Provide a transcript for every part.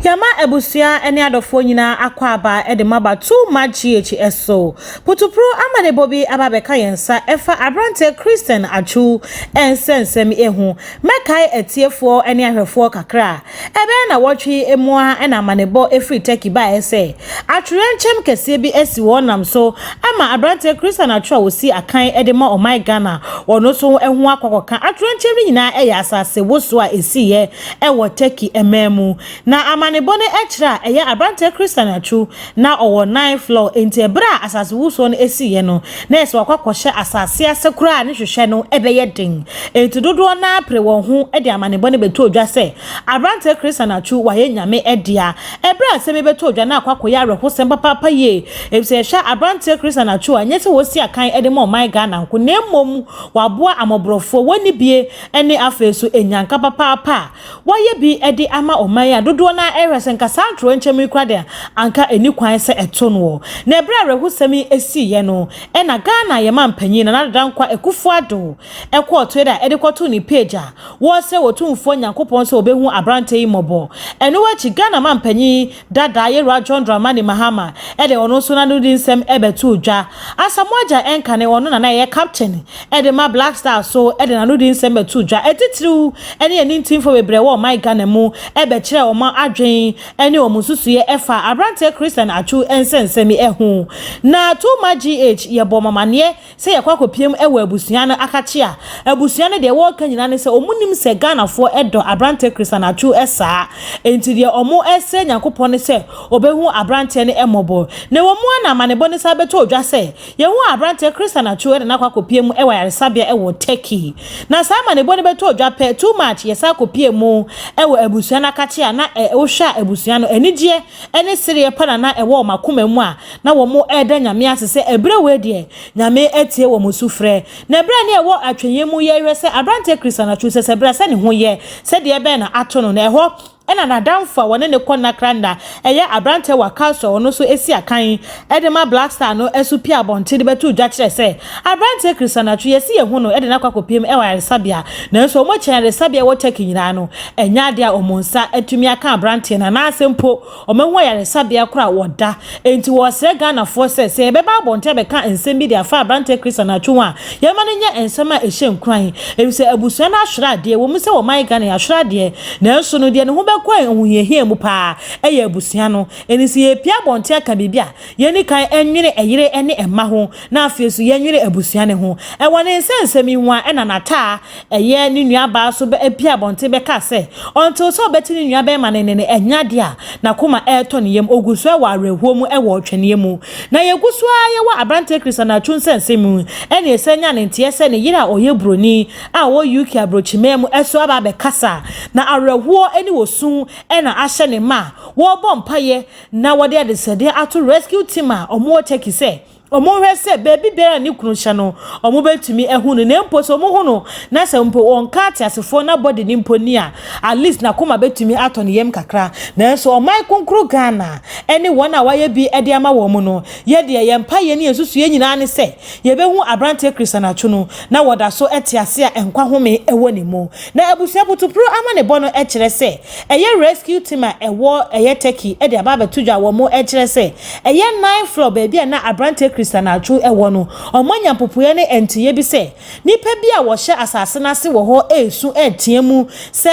Jama ebusia ene adofo nyina akwa aba ede maba too much so putupro amade bobi ababeka yensa efa abrante Christian Atsu ensensem ehu mekai etiefo ene ahwefo kakra ebe na wotwe emua ena amanebo efri teki ba ese aturenchem kese bi esi wonam so ama abrante Christian Atsu a wosi akan ede ma o my Ghana wono so ehu akokoka aturenchem nyina eya asase woso a esiye ewo teki ememu na amanebo ne echra eya abrante Christian Atsu na owo 9 floor enti ebra asase wuso no esiye no na eso akwakohye asase asekura ne hwehwe no ebeye den enti dodo na pre won ho ede amanebo ne beto odwa se abrante Christian Atsu waye nyame edia ebra aseme beto odwa na akwakoya rehosem papa ye ebise hwa abrante Christian Atsu anyese wosi akan ede mo my Ghana nko na mmom waboa amobrofo woni bie ene afeso enyanka papa waye bi ede ama omaya dodo na erese nkasa antro nchemi kwade anka eni kwan se eto no na ebra rehosemi esi ye no ena Ghana ye mampanyi na nadankwa ekufu ado ekwo tweda ede kwoto ni page a wo se wotumfo nyankopon se obehu abrante imobo eno wachi Ghana mampanyi dada ye John Dramani Mahama ede ono so na nudi nsem ebetu odwa asamoja enka ne ono na ye captain ede ma Black Star so ede na nudi nsem betu odwa etitiru ene eni ntimfo bebre wo my Ghana mu ebe kire o ma adwen ene o mususu ye efa abrante Christian Atsu ensensemi ehu na too much ye bo mamane se ye kwakopiem ewa abusua no akache a abusua no de wo kanyina ne se omunim se Ghana fo edo abrante Christian Atsu esa enti de omo ese nyankopon ne se obehu abrante ne emobo ne wo mu na amanebo ne sa beto odwa se ye hu abrante Christian Atsu ede na kwakopiem ewa yaresabia ewo Turkey na sa amanebo ne beto odwa pe too much ye sa kopiem ewa abusua na akache a na wo hwa abusua no enije ene sire pana na ewo makoma mu a na wo mo eda nyame asese ebre we de nyame etie wo musufre na ebre ne ewo atwenye mu ye hwese abrante Christian Atsu se ebre se ne ho ye se de ebe na ato no na eho ena na damfa wone ne konna kranda eye abrante wakaso ono so esi akan edema Black Star no esupi abonti de betu dwa kire se abrante Christian Atsu yesi ye hu no ede na kwakopiem ewa yaresabia na so mo kyen yaresabia wo Turkey nyina no enya ade a omonsa atumi aka abrante na asempo omenwo yaresabia kura woda enti wo se Ghana for se ebeba abonti beka ensem bi de afa abrante Christian Atsu a ye ma ne nya ensem a ehye nkran ebise abusua na ahwera de wo mu se wo my Ghana ya ahwera de na so no de ne ho kwa ohuyehie mu pa eye abusua no enisi ye pia bonte aka bibia ye ni kan enwere eyire ene emma ho na afiesu ye nwere abusua ne ho wone nsensemi ho a ena nata eye ni nuaba so be pia bonte be ka se onto so beti ni nuaba ma ne enyade a na koma eto ne yem oguso wa arehuo mu ewo otwene mu na ye guso aye wa abrante Christian Atsu nsensemi ene esenya ne ntie se ne yira oye broni a wo UK abrochime mu eso aba be kasa na arehuo eni wosu ena ahye ne ma wo bom paye na wode adesede ato rescue team a omo Turkey se omo hwese baby bera ni kunu hye no omo betumi ehunu na mpo so omo hunu na se mpo wonka atiasefo na body ni mpo ni a at least na koma betumi ato ne yem kakra na so omai konkro Ghana ene wona waye bi ede ama wo mu no ye de ye mpa ye ne yesusu ye nyina ne se ye behu abrante Christian Atsu no na woda so etiase a enkwa home ewo ne mu na abusua putupro ama ne bono ekire se eye rescue team a ewo eye Turkey ede aba betudwa wo mu ekire se eye 9 floor baby na abrante Christian Atsu ewo no omanya popoye ne entiye bi se nipa bi a wo hye asase na se wo ho esu etie mu se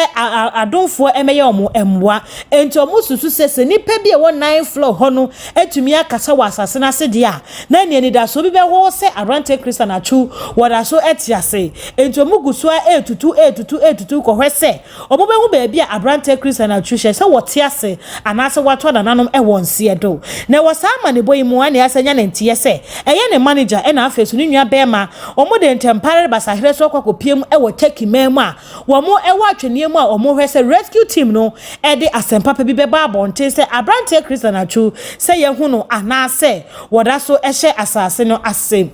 adonfo emeye omo emwa enti omo susu se nipa bi a wo 9 floor ho no etumi akasa wa asase na se dia na ne da so bi be ho se abrante Christian Atsu woda so etiase enti omo guso etutu ko hwese omo be hu ba bi a abrante Christian Atsu hye se wo tiase anase wato da nanom ewo nse do na wo sa ma ne boyi mu ane asanya ne ntie se eye ne manager ena afesu ni nua bema omo de ntempare basahire so kwakopiem ewo Turkey memu a wo mo ewo atwene mu a omo hwese rescue team no ede asempa pa bi beba abonte se abrante Christian Atsu se ye hu no anase woda so ehye asase no ase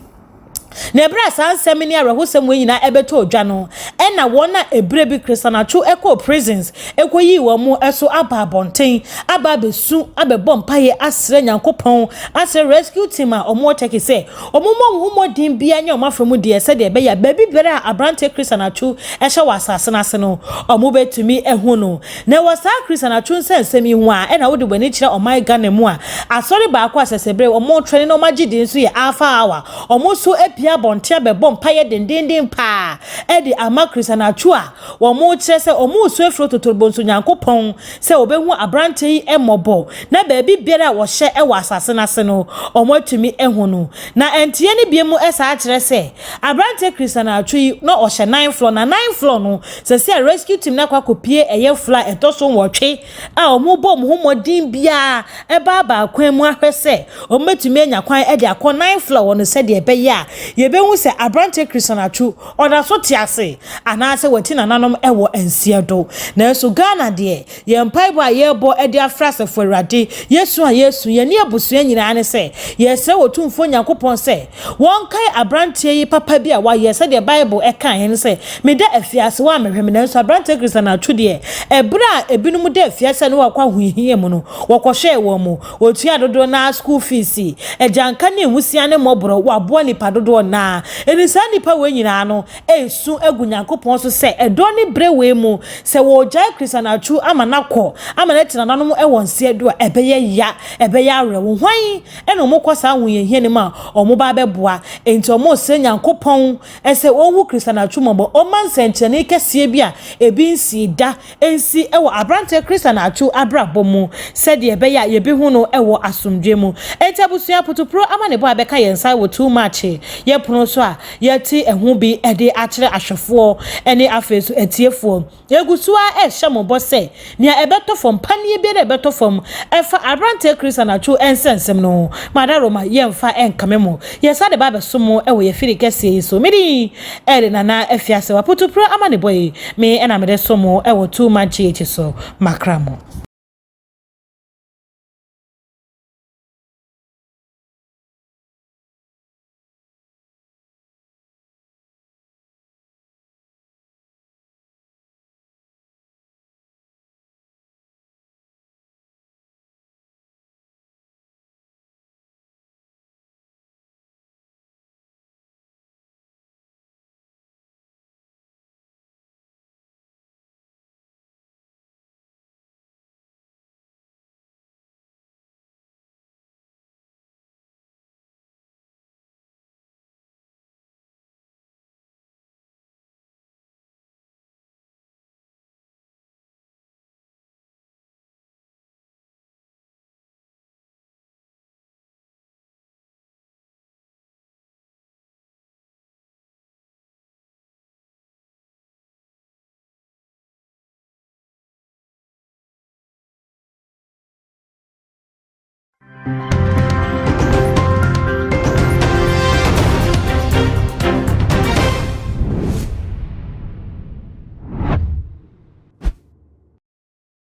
na ebra san semini arehosem we nyina ebeto odwa no na wona ebre bi Christianacho eko prisons ekoyi wo mu eso aba bonten aba besu abebọ mpaye asre Nyankopon asre rescue team a omo take say omumọ humodin bia nya omafremu de se de be ya baby bere abrante Christianacho ehye wasase na se no omo betumi ehu no na wasa Christianacho nsensemi hu a na wode bani kire oman Ghana mu a asori ba akwa sesebre omo training no magide nso ye alpha hour omo so epia bonte abebọ mpaye dendenden pa edi ama Christianacho a wo mo kire se omo so efro totorbonso Nyankopon se obehu abrante yi emobo na baby biara wo hye e wasase na se no omo atumi ehu no na entie ni biemu esa akire se abrante Christianacho yi na o hye 9 floor na 9 floor no se rescue team na kwa kopie eye fla etoso nwotwe a omo bom humodin bia e ba kwan mu ahwese omo atumi anya kwan e de akọ 9 floor wono se de ebe ya ye behu se abrante Christianacho oda so tiase ana se wati nananom ewo ensiedo na so Ghana de ye mpaibo a ye bo e de afrase forade Yesu a Yesu ye ne abusua nyina ne se ye se wotumfo Nyankopon se won kai abrante yi papa bi a wa ye se de Bible e kan hen se me da afiase wa mehwem na so abrante Christianacho de ebra ebinum da afiase no wakwa huhie mu no wokohwe wo mu wotua dodo na school fees ejanka ne husia ne mobro wabo nipa dodo na enisa nipa we nyina no esu egu Nyankopon so se edoni brewe mu se wo jai Christianacho amanakọ amanetena nanom ewonse do ebeye ya ebeye arewo hwan ene omo kosa huye hie ne ma omo ba beboa enti omo se Nyankopon ese owu Christianacho mobo omansenchene kese bi a ebi nsi da ensi ewo abrante Christianacho abrabo mu se de ebeye ye bi hu no ewo asomdwe mu enti abusua potopro amanebo abeka yensa wo too much ye pono so a ye ti ehu bi ede akire ahwefo ene afesu etiefo egusua ehye se nia ebeto fom panie bi na ebeto fom efa abrante Christianacho ensensem no madaroma yemfa enkamemo yesa de ba besomo ewo ye firi kese so midi ere nana efiase wa potopro amanebo yi me ena mede somo ewo too much so makramo.